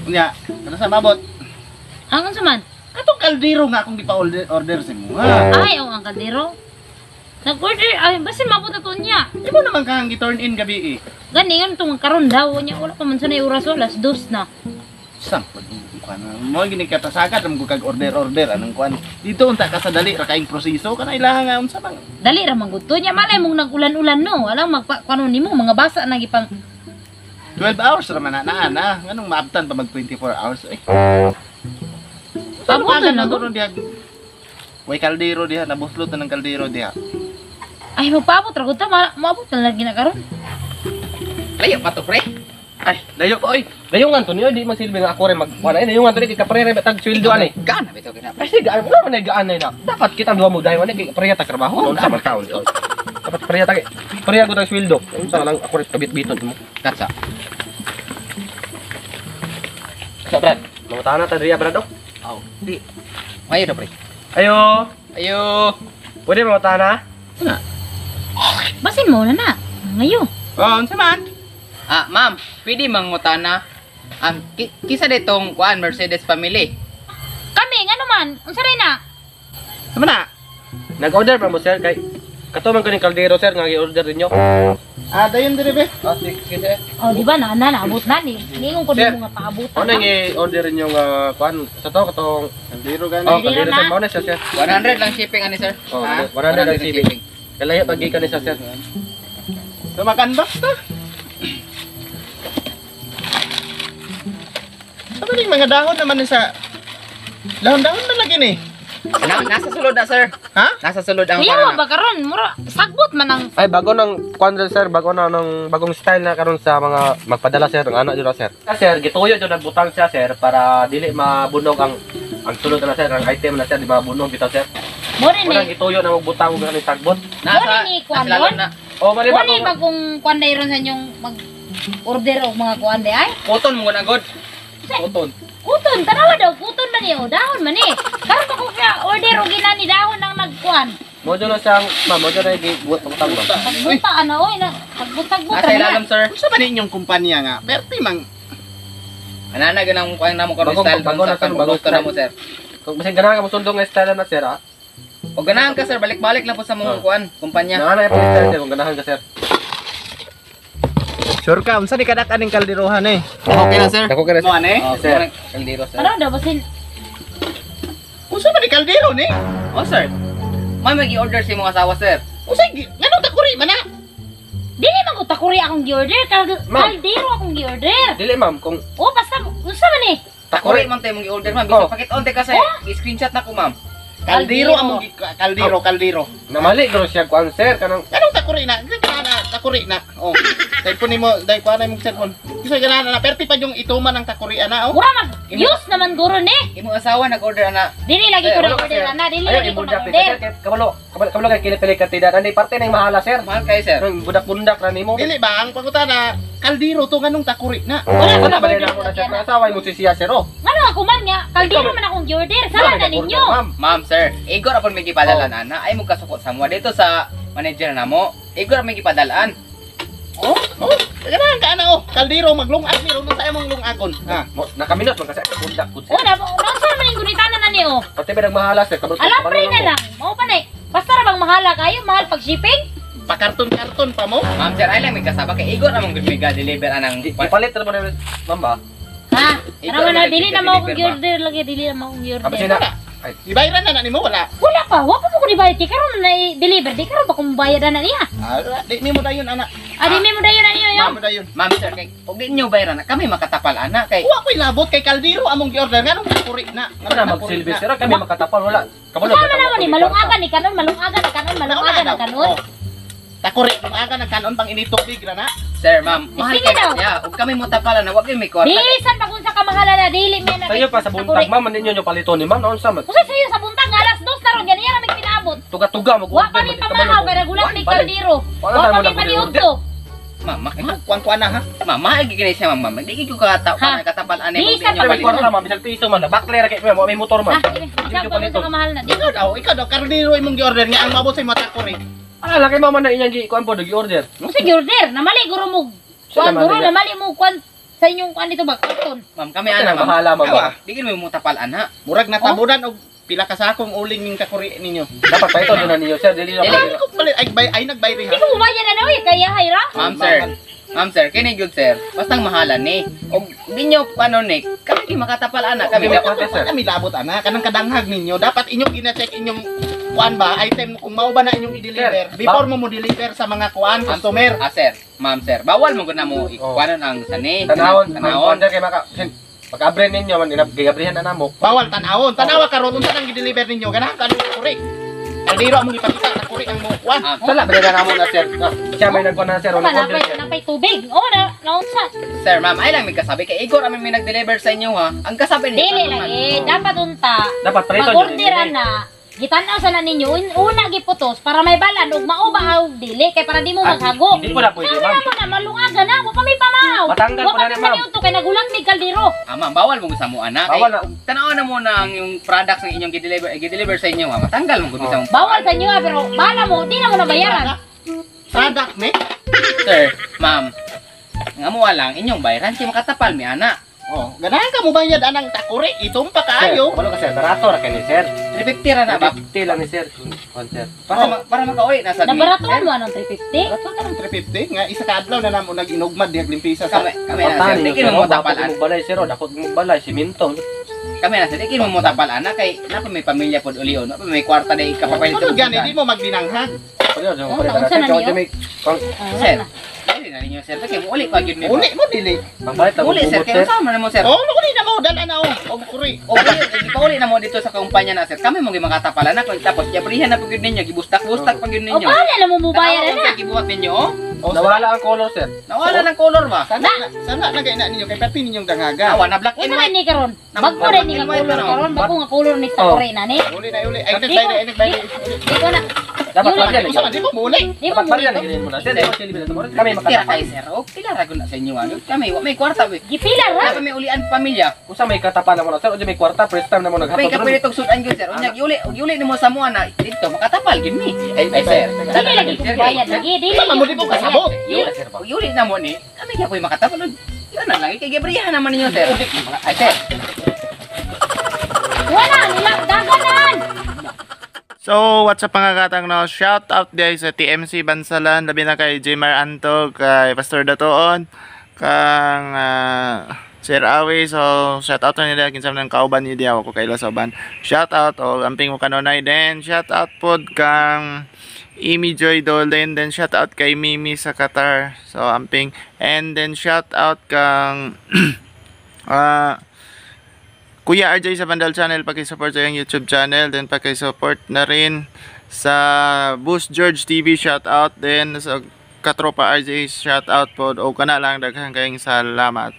Unya, ano sa mabot? Ang unsa man? Katong kaldero nga akong order sa mo. Ha? Ay, ang kaldero. Nag-order, ay, basta mabuta to niya. Di mo naman kang gi-turn in gabi eh. Gani, yun itong karon daw niya. Wala pa man sa na oras, alas 2 na. Sampod mo gini katasagat mo kag order anong kuan. Dito unta ka sa dali ra kaing proseso kana ilaha nga unsa bang. Dali ra man gudto niya. Malay mong nag-ulan-ulan no. Alam, magpa-kuano nimo, mga basa na gipang... 12 hours ra man na. Nganong maabtan pa mag 24 hours eh. Pabuto na ko diha. Way kaldero diha, nabuslot na ng kaldero diha. Ay, magpaabot ra gud ta. Maabot na lagi na karon. Layo pa to, pre. Ay, dayo ko oy. Dayo nga to niyo di masilbi nga ako rin magkuan ay dayo nga to ni kapre re tag sweldo ani. Gana bitaw kina. Ay sige, wala man gaan na. Dapat kita duwa mo dayon ani kay pareha ta trabaho unsa man taon. Dapat pareha ko tag sweldo. Unsa lang ako rin kabit-biton mo. Katsa. Sa brad, mangutahan na ta diriya brad oh. Aw, di. Mayo na, pre. Ayo, Ayo. pwede mangutahan na? Basin mo na na. Ngayon. Oh, unsa man? Ma'am, pwede mangutana. Kisa ditong kuan Mercedes family. Kami, ano man? Unsa rin na? Sama na. Nag-order pa mo sir kay katuman ko ni kaldero sir nga gi-order ninyo. Dayon dire be. Ah, sige. Oh, di ba na naabot na ni. Ningon ko Sir, din mo nga paabutan. Ano nga i-order ninyo nga kuan sa to katong Kaldero gani. oh, Kaldero kaldero na. sir mo na siya sir. 100 lang shipping ani, sir. Oh, Ha? 100 ang shipping. Kalayo pag gikan ni siya sir. Tumakan box ta. Ano ning mga dahon naman ni sa dahon-dahon na lagi ni. Nasa sulod na, sir. Ha? Nasa sulod ang Kuya mo ba karon? Mura sagbot man ang Ay bago nang kuan sir, bago na ng bagong style na karon sa mga magpadala sir ng anak jud sir. Sir, gituyo jud nagbutang siya sir para dili mabunog ang sulod na sir, ang item na sir di mabunog bitaw sir. mo rin Wala ni. gituyo na magbutang og kaning sagbot. nasa ni kuan lalon yun? na. Oh, mali Mo ba ni bagong kuan na iron sa inyong mag order og mga kuan de ay. Kuton mo na god. Uton. Kuton, tanawa daw, kuton man ni o dahon man ni. Karon ako kaya order og ginani dahon nang nagkuan. Mo jud na siyang ma'am, mo jud na gibuot utang ba. Pagbuta ano oy na pagbutag-buta Nasa ilalim, sir. Unsa ba ninyong kumpanya nga? Perti mang Anana ganang kuan na mo karon Bagong- style bagong na, sir, bagong na mo, style. sir. Kung basin ganahan ka mo sundo nga style na sir ha. O ganahan ka, sir, balik-balik lang po sa mong kuan kumpanya. Nangana yung style sir kung ganahan ka sir. sure ka unsa ni kadak aning kalderohan eh. Okay na, sir. Dako ka na Mo ane? Oh, sir. Kaldero, sir. Ano daw basin Unsa ba ni kaldero ni? Oh, sir. May mag-i-order si mong asawa, sir. Unsa ngano ta kuri man na? dili man ko takuri akong gi-order, Ma'am. kaldero akong gi-order. Dili ma'am kung Oh, basta unsa man ni? Takuri man tayo mong i-order, ma'am. Oh. Bisa pakit-on tayo kasi. I-screenshot na ko, ma'am. Kaldero among kaldero. namali garo siya kuan sir kanang Anong takuri na? Takuri na. Oh. Dahil po nimo, dahil ko na imong cellphone. Isa ganana na perti pa yung ituman ng takuri ana oh. Wala mag-use naman guro ni. Imong asawa nag-order ana. Dili lagi ko wala, na-order sir. na, dili Ayaw, lagi ko ibudak na-order. sir. Kabalo kay kinipili ka tida. Ani parte na yung mahala sir. Mahal kayo, sir. Nang budak-bundak ra nimo. Dili ba ang pangutana kaldero to nganong takuri na. Wala Wala ba order na ako na siya. lagi na. Asawa mo si siya sir oh. Ano ako man nga, kaldero man akong gi-order. Sala na ninyo. Ma'am. Ma'am, sir. Igor apon may gipadalan ana. Ay mo kasukot sa mo dito sa manager na mo. Igor may gipadalaan. Oh. Ganahan ka ana oh. Kaldero maglungag ni ron sa imong lungagon. Ha. Nakaminot man kasi bundak pud sir. Oh, nasa man yung gunitanan na niyo. Pati ba nagmahala sir? Kabalo Alambre na lang. Mao pa na eh. Basta ra bang mahala kayo, mahal pag shipping? Pakarton-karton pa mo. Ma'am, sir, ay lang may kasaba kay Igor among good mega deliver anang Ipalit ra ba na ma'am ba? Ha? Ikaw Ano man na, na dili na nag-deliver mo akong ba? gi-order lagi, dili na mo akong Kapag gi-order. sina ay Ibayran na nimo wala. Wala pa, wala pa ko ni bayad. Di karon na i-deliver, di karon pa kung bayad na niya. Di nimo dayon ana. Adi mo dayon na niyo yo. Mamo dayon. Ma'am, sir, kay ug di nyo bayaran na kami makatapal ana kay Wa ko'y labot kay kaldero among gi-order nganong takuri na. ano na magsilbi sir kami makatapal wala. Kabalo Sama na mo ni malungagan ni kanon, malungagan na kanon, malungagan na kanon. Oh. Takuri kung aga nagkanon pang initubig ra na. sir, ma'am, mahal Sige kayo daw. siya. Ug kami mo tapalan na wag may kwarta. Bilisan pa kung sa kamahalan na dili mi na. Sayo pa sa buntag ma'am ninyo nyo palito ni ma'am naon sa mat. Kasi sayo sa buntag alas 2 na ron, ganyan na pinabot. Tuga-tuga mo Wa pa ni pamahal para gulat ni kaldero. Wala Wa tayo pa mo ni na paniudto. Ma'am, Kuan-kuan na ha. ma'am, mahal gid siya, ma'am. Di ko kata Ha? katapal ani mo Bilisan ninyo pa May kwarta ma'am bisag piso man bakler kay mo may motor man. Ha, isa pa sa kamahal na. Ikaw daw kaldero imong gi-order nga ang mabot sa imong takuri. Ah, laki mama na inyang gi kuan po gi order. Sige order, namali guro mo. Sila Kuan guro man nila. namali mo kuan sa inyong kuan dito ba karton. Ma'am, kami Kaya ana, ma'am. bahala mo ba? Di gid mo tapal ana. Murag natabunan og pila ka sakong uling ning kakuri ninyo. Dapat pa ito din na ninyo, sir. Dili na Dili. Ay, ko pala ay nagbayri Di ha. mo umayan na daw kaya hayra. Ma'am sir, kini good sir. Basta mahalan ni. Og di nyo paano ni, kami di makatapal ana kami. Okay, Dapat sir. kami labot ana kanang kadanghag ninyo. Dapat inyong gina-check inyong kuan ba item kung mao ba na inyong i-deliver Sir, before mo deliver sa mga kuan customer. Sir, ma'am sir, bawal mo gud na mo ikuanon ang sani. Tanawon, tanawon. sir, kay pag-abre ninyo, man, gabrihan na namo. Bawal tanawon. Tanawa karon unsa nang i-deliver ninyo ganahan ka kuri. Aldiro mo gipakita na kuri ang mo kuan. Sala, ba na namo na, sir? Siya may nagkuhan na, sir. Ano Walang ba order, sir. napay tubig. Oh, naunsa. Sir, ma'am, ay lang may kasabi kay Igor amin may nag-deliver sa inyo ha. Ang kasabi ni Dili lagi, dapat unta. Dapat prito Mag-orderan na. Gitanaw sa na ninyo, una giputos para may balan ug mao ba og dili kay para di mo maghago. Hindi po na pwede, ma'am. Ano na malungagan na, wa pa may pamahaw. Matanggal Wa po pa na ni, may ma'am. maniuto kay nagulang mig kaldero. Ma'am, bawal mo sa mo ana. Bawal na. Tanawan na mo na ang yung products ng inyong gi-deliver sa inyo ha. Matanggal mo gud sa mo. Bawal sa inyo pero bala mo, di na mo nabayaran. Product me. Sir, ma'am. Nga mo lang inyong bayaran kay makatapal mi ana. Oh, ganahan ka mo bayad anang takuri itong Sir, pakaayo. walo ka, sir. Barato ra kani, sir. 350 ra na ba? 50 lang ni, sir. Kuhan, sir. Para makauli na sa Nabaratuan mo anong 350? Ato ka ng 350 nga isa ka adlaw na namo nag-inugmad diha limpisa sa. Kami na sir, di sir. mo tapalan. Mo balay, sir. Dakot mo balay, simento. Kami na sir, di mo tapalan na kay napa may pamilya pod ulion, napa may kwarta day kapapalit Ano gani di mo magdinanghag. Naunsa na niyo? Sir. Dili na ninyo sir, kay mo uli pa gyud mi. Uli mo dili. Pagbalit lang Uli sir, kay sama na mo sir. Oh, uli na mo dala na og kuri. O ipauli na mo dito sa kumpanya na sir. Kami mo gi makatapalan na kung tapos gibrihan na pud gyud ninyo, gibustak-bustak pa gyud O ninyo. paano na mo mubayaran na? Gibuhat ninyo oh. Oh, Nawala ang color, sir. Nawala ng color ba? sana na gay na ninyo kay pati ninyong dangaga. Awa na black and Ano white. ni karon? Nam- Bago rin ni nga nam- kulor nam- karon, bago nga kulor ni sa Oh. kore na ni. Uli na uli. Ay Di nagbayad ko- ay nagbayad. Di ko na. Dapat Yun, pa rin. Usa man di mo muli. Di mo Dapat pa rin. mo. Ganyan mo na. Sir, di mo silbi na tumor. Kami Kaya makatapal. kay sir, oh, pila ra gud na sa inyo ano. Kami wa may kwarta ba. Gipilar ha? Wala kami ulian pamilya. Kung sa may katapal na mo na, sir. O di may kwarta, first time na mo May naghatod. kapilit og sudan gyud sir. Unya giuli nimo sa mo na dito makatapal gyud mi. Ay sir. Dili lagi ko bayad lagi. Dili Sama mo di mo kasabot. Yuli na mo ni. Kami kaya ko'y makatapal. Yan na lang kay gibrihan naman ninyo sir. Ay sir. Wala nilang daganan. So, what's up mga katang no? Shout out guys sa TMC Bansalan, labi na kay Jmar Antog, kay Pastor Datoon, kang Sir Awi. So, shout out na nila kinsam ng kauban ni Diaw ko kay Lasoban. Shout out o amping mo kanunay din. Shout out pod kang Amy Joy Dolen, then shout out kay Mimi sa Qatar. So, amping, and then shout out kang Kuya RJ sa Vandal Channel, paki-support sa yung YouTube channel, then paki-support na rin sa Boost George TV, shout out din sa Katropa RJ, shout out po, o kana lang, daghang kayong salamat.